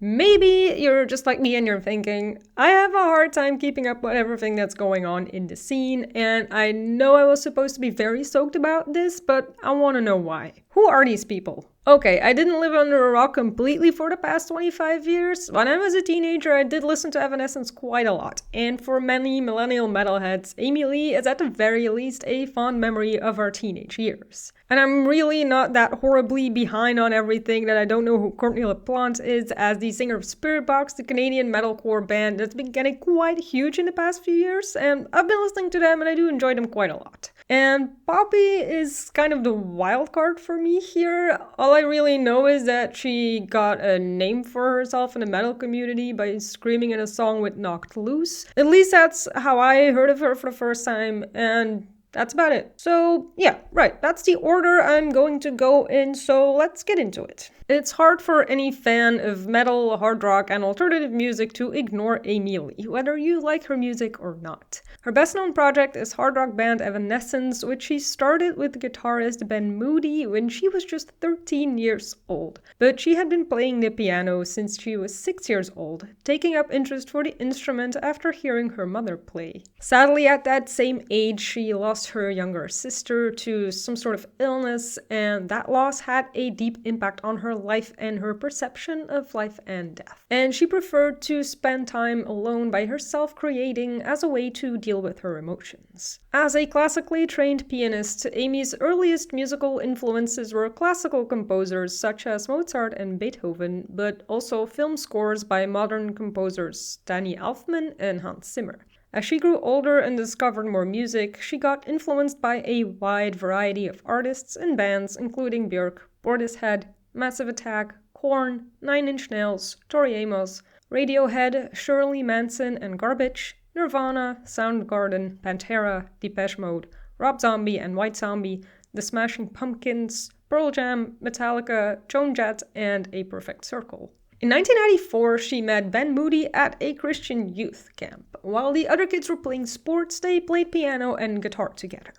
Maybe you're just like me and you're thinking, I have a hard time keeping up with everything that's going on in the scene, and I know I was supposed to be very stoked about this, but I want to know why. Who are these people? Okay, I didn't live under a rock completely for the past 25 years. When I was a teenager, I did listen to Evanescence quite a lot, and for many millennial metalheads, Amy Lee is at the very least a fond memory of our teenage years. And I'm really not that horribly behind on everything that I don't know who Courtney Laplante is as the singer of Spiritbox, the Canadian metalcore band that's been getting quite huge in the past few years, and I've been listening to them and I do enjoy them quite a lot. And Poppy is kind of the wild card for me here. All I really know is that she got a name for herself in the metal community by screaming in a song with Knocked Loose. At least that's how I heard of her for the first time, and that's about it. So yeah, right, that's the order I'm going to go in, so let's get into it. It's hard for any fan of metal, hard rock, and alternative music to ignore Amy Lee, whether you like her music or not. Her best-known project is hard rock band Evanescence, which she started with guitarist Ben Moody when she was just 13 years old. But she had been playing the piano since she was 6 years old, taking up interest for the instrument after hearing her mother play. Sadly, at that same age, she lost her younger sister to some sort of illness, and that loss had a deep impact on her life and her perception of life and death. And she preferred to spend time alone by herself creating as a way to deal with her emotions. As a classically trained pianist, Amy's earliest musical influences were classical composers such as Mozart and Beethoven, but also film scores by modern composers Danny Elfman and Hans Zimmer. As she grew older and discovered more music, she got influenced by a wide variety of artists and bands, including Björk, Portishead, Massive Attack, Korn, Nine Inch Nails, Tori Amos, Radiohead, Shirley Manson and Garbage, Nirvana, Soundgarden, Pantera, Depeche Mode, Rob Zombie and White Zombie, The Smashing Pumpkins, Pearl Jam, Metallica, Joan Jett, and A Perfect Circle. In 1994, she met Ben Moody at a Christian youth camp. While the other kids were playing sports, they played piano and guitar together.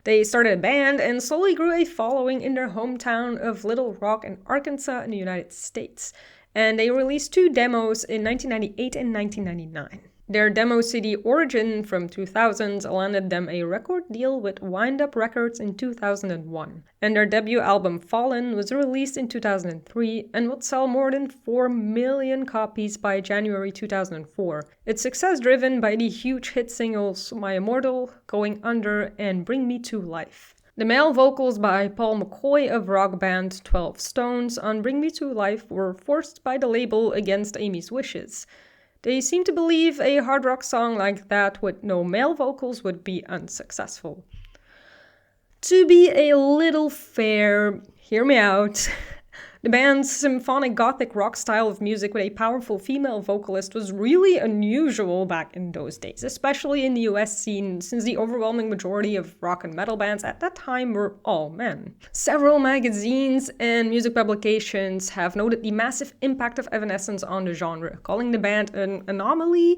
They started a band and slowly grew a following in their hometown of Little Rock in Arkansas in the United States, and they released 2 demos in 1998 and 1999. Their demo CD Origin from 2000 landed them a record deal with Wind Up Records in 2001, and their debut album Fallen was released in 2003 and would sell more than 4 million copies by January 2004. Its success driven by the huge hit singles My Immortal, Going Under, and Bring Me to Life. The male vocals by Paul McCoy of rock band 12 Stones on Bring Me to Life were forced by the label against Amy's wishes. They seem to believe a hard rock song like that with no male vocals would be unsuccessful. To be a little fair, hear me out. The band's symphonic gothic rock style of music with a powerful female vocalist was really unusual back in those days, especially in the US scene, since the overwhelming majority of rock and metal bands at that time were all men. Several magazines and music publications have noted the massive impact of Evanescence on the genre, calling the band an anomaly,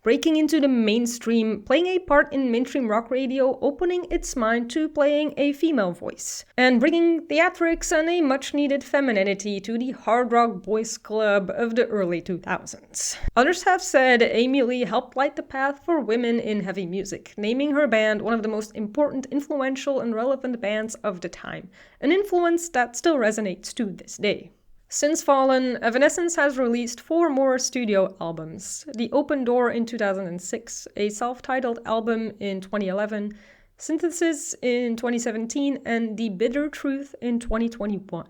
breaking into the mainstream, playing a part in mainstream rock radio, opening its mind to playing a female voice, and bringing theatrics and a much-needed femininity to the hard rock boys club of the early 2000s. Others have said Amy Lee helped light the path for women in heavy music, naming her band one of the most important, influential, and relevant bands of the time, an influence that still resonates to this day. Since Fallen, Evanescence has released 4 more studio albums: The Open Door in 2006, a self-titled album in 2011, Synthesis in 2017, and The Bitter Truth in 2021.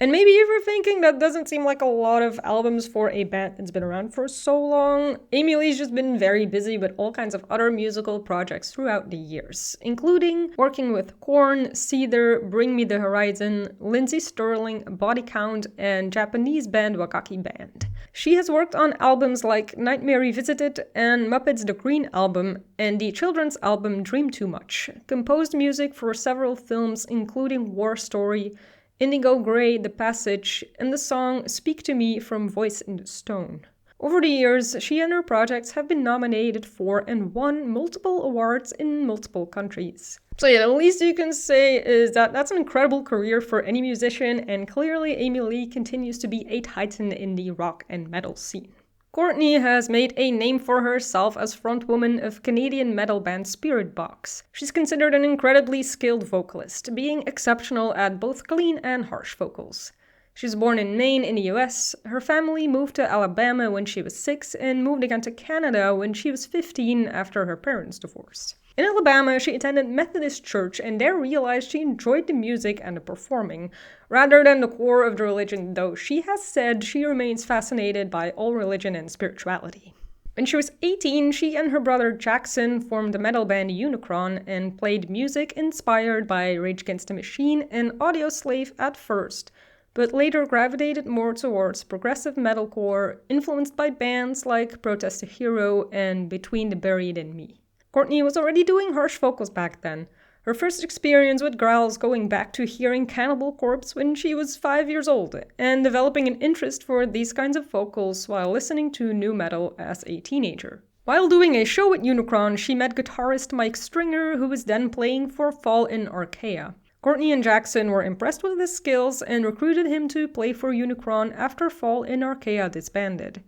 And maybe if you're thinking that doesn't seem like a lot of albums for a band that's been around for so long, Amy Lee's just been very busy with all kinds of other musical projects throughout the years, including working with Korn, Seether, Bring Me the Horizon, Lindsey Sterling, Body Count, and Japanese band Wakaki Band. She has worked on albums like Nightmare Revisited and Muppets The Green Album and the children's album Dream Too Much, composed music for several films including War Story, Indigo Grey, The Passage, and the song Speak to Me from Voice in the Stone. Over the years, she and her projects have been nominated for and won multiple awards in multiple countries. So yeah, the least you can say is that that's an incredible career for any musician, and clearly Amy Lee continues to be a titan in the rock and metal scene. Courtney has made a name for herself as frontwoman of Canadian metal band Spiritbox. She's considered an incredibly skilled vocalist, being exceptional at both clean and harsh vocals. She was born in Maine in the US. Her family moved to Alabama when she was 6 and moved again to Canada when she was 15 after her parents' divorce. In Alabama, she attended Methodist church and there realized she enjoyed the music and the performing, rather than the core of the religion, though she has said she remains fascinated by all religion and spirituality. When she was 18, she and her brother Jackson formed the metal band Unicron and played music inspired by Rage Against the Machine and Audioslave at first, but later gravitated more towards progressive metalcore, influenced by bands like Protest the Hero and Between the Buried and Me. Courtney was already doing harsh vocals back then. Her first experience with growls going back to hearing Cannibal Corpse when she was 5 years old, and developing an interest for these kinds of vocals while listening to nu metal as a teenager. While doing a show with Unicron, she met guitarist Mike Stringer, who was then playing for Fall in Archaea. Courtney and Jackson were impressed with his skills and recruited him to play for Unicron after Fall in Archaea disbanded.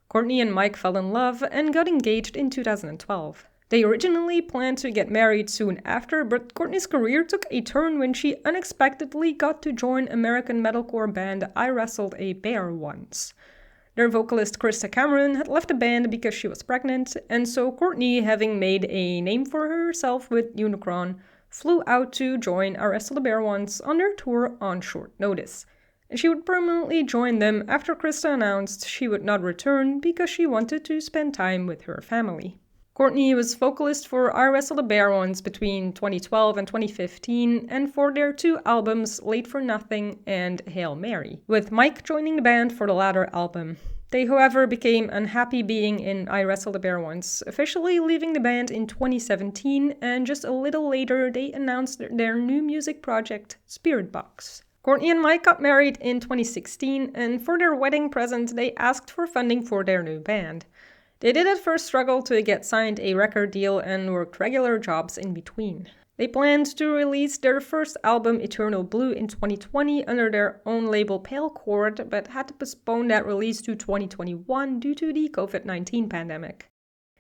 Courtney and Mike fell in love and got engaged in 2012. They originally planned to get married soon after, but Courtney's career took a turn when she unexpectedly got to join American metalcore band I Wrestled a Bear Once. Their vocalist Krista Cameron had left the band because she was pregnant, and so Courtney, having made a name for herself with Unicron, flew out to join I Wrestled a Bear Once on their tour on short notice. And she would permanently join them after Krista announced she would not return because she wanted to spend time with her family. Courtney was vocalist for I Wrestled a Bear Once between 2012 and 2015, and for their 2 albums Late for Nothing and Hail Mary, with Mike joining the band for the latter album. They, however, became unhappy being in I Wrestled a Bear Once, officially leaving the band in 2017, and just a little later they announced their new music project, Spiritbox. Courtney and Mike got married in 2016, and for their wedding present they asked for funding for their new band. They did at first struggle to get signed a record deal and worked regular jobs in between. They planned to release their first album, Eternal Blue, in 2020 under their own label Pale Chord, but had to postpone that release to 2021 due to the COVID-19 pandemic.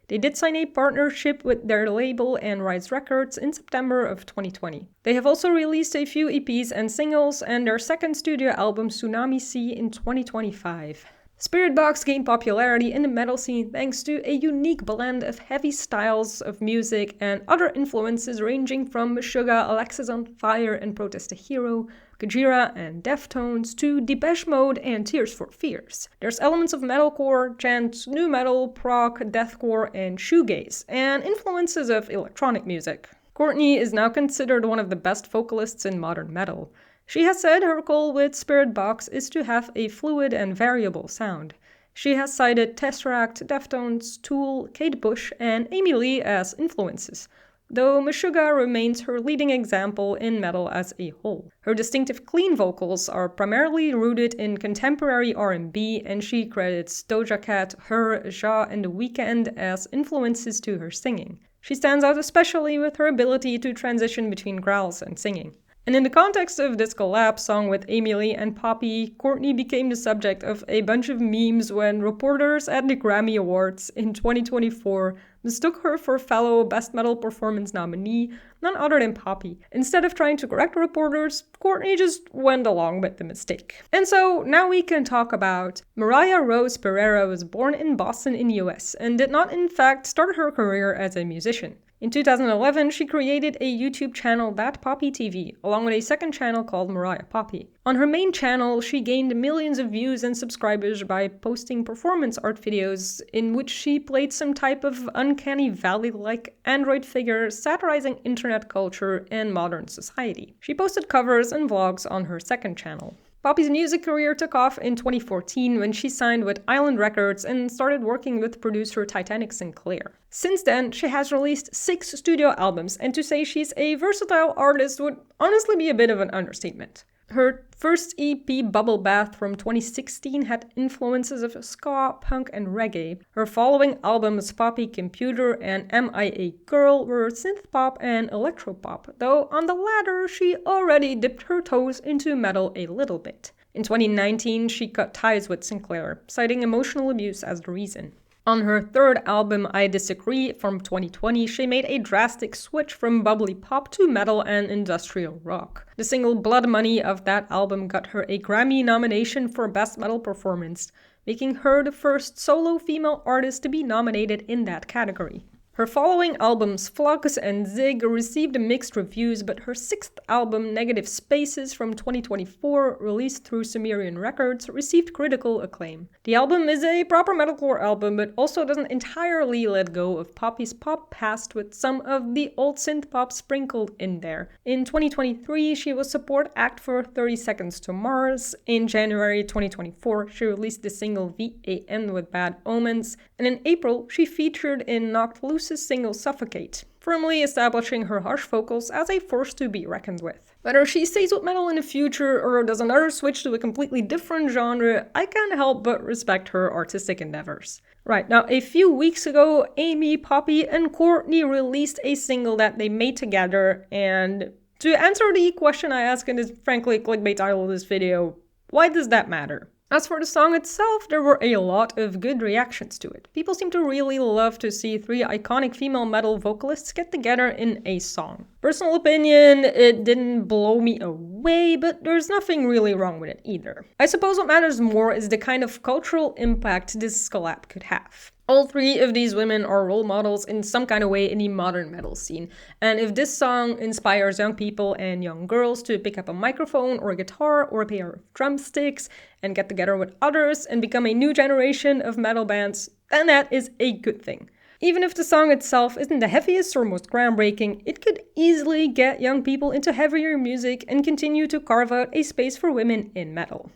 They did sign a partnership with their label and Rise Records in September of 2020. They have also released a few EPs and singles and their second studio album, Tsunami Sea, in 2025. Spiritbox gained popularity in the metal scene thanks to a unique blend of heavy styles of music and other influences ranging from Meshuggah, Alexis on Fire and Protest the Hero, Gojira and Deftones to Depeche Mode and Tears for Fears. There's elements of metalcore, chant, nu metal, prog, deathcore and shoegaze, and influences of electronic music. Courtney is now considered one of the best vocalists in modern metal. She has said her goal with Spiritbox is to have a fluid and variable sound. She has cited Tesseract, Deftones, Tool, Kate Bush, and Amy Lee as influences, though Meshuggah remains her leading example in metal as a whole. Her distinctive clean vocals are primarily rooted in contemporary R&B, and she credits Doja Cat, Her, Ja, and The Weeknd as influences to her singing. She stands out especially with her ability to transition between growls and singing. And in the context of this collab song with Amy Lee and Poppy, Courtney became the subject of a bunch of memes when reporters at the Grammy Awards in 2024 mistook her for fellow Best Metal Performance nominee, none other than Poppy. Instead of trying to correct reporters, Courtney just went along with the mistake. And so now we can talk about Mariah Rose Pereira was born in Boston in the US and did not in fact start her career as a musician. In 2011, she created a YouTube channel, That Poppy TV, along with a second channel called Mariah Poppy. On her main channel, she gained millions of views and subscribers by posting performance art videos in which she played some type of uncanny valley-like android figure satirizing internet culture and modern society. She posted covers and vlogs on her second channel. Poppy's music career took off in 2014 when she signed with Island Records and started working with producer Titanic Sinclair. Since then, she has released 6 studio albums, and to say she's a versatile artist would honestly be a bit of an understatement. Her first EP, Bubble Bath from 2016, had influences of ska, punk, and reggae. Her following albums, Poppy Computer and M.I.A. Girl, were synth-pop and electropop, though on the latter she already dipped her toes into metal a little bit. In 2019, she cut ties with Sinclair, citing emotional abuse as the reason. On her third album, I Disagree, from 2020, she made a drastic switch from bubbly pop to metal and industrial rock. The single Blood Money of that album got her a Grammy nomination for Best Metal Performance, making her the first solo female artist to be nominated in that category. Her following albums, Flux and Zig, received mixed reviews, but her sixth album, Negative Spaces from 2024, released through Sumerian Records, received critical acclaim. The album is a proper metalcore album, but also doesn't entirely let go of Poppy's pop past with some of the old synth pop sprinkled in there. In 2023, she was support act for 30 Seconds to Mars. In January 2024, she released the single VAN with Bad Omens, and in April, she featured in Knocked Loose's single Suffocate, firmly establishing her harsh vocals as a force to be reckoned with. Whether she stays with metal in the future or does another switch to a completely different genre, I can't help but respect her artistic endeavors. Right, now a few weeks ago, Amy, Poppy, and Courtney released a single that they made together, and to answer the question I asked in this frankly clickbait title of this video, why does that matter? As for the song itself, there were a lot of good reactions to it. People seem to really love to see three iconic female metal vocalists get together in a song. Personal opinion, it didn't blow me away, but there's nothing really wrong with it either. I suppose what matters more is the kind of cultural impact this collab could have. All three of these women are role models in some kind of way in the modern metal scene, and if this song inspires young people and young girls to pick up a microphone or a guitar or a pair of drumsticks and get together with others and become a new generation of metal bands, then that is a good thing. Even if the song itself isn't the heaviest or most groundbreaking, it could easily get young people into heavier music and continue to carve out a space for women in metal.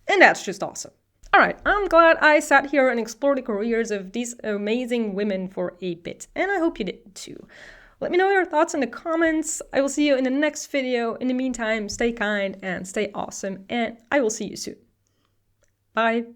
And that's just awesome. Alright, I'm glad I sat here and explored the careers of these amazing women for a bit, and I hope you did too. Let me know your thoughts in the comments. I will see you in the next video. In the meantime, stay kind and stay awesome, and I will see you soon. Bye!